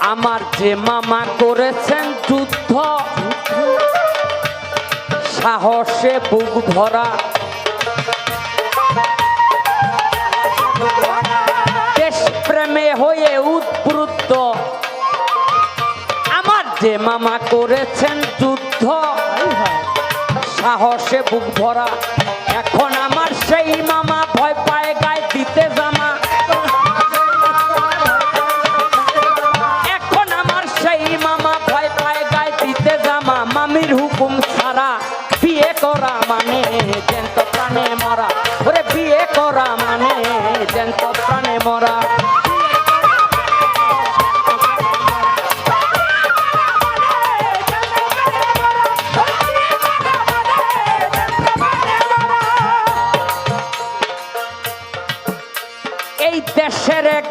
আমার যে মামা করেছেন যুদ্ধ সাহসে বুক ভরা দেশপ্রেমে হয়ে উদ্বুদ্ধ আমার যে মামা করেছেন যুদ্ধ সাহসে বুক ভরা এখন আমার সেই মামা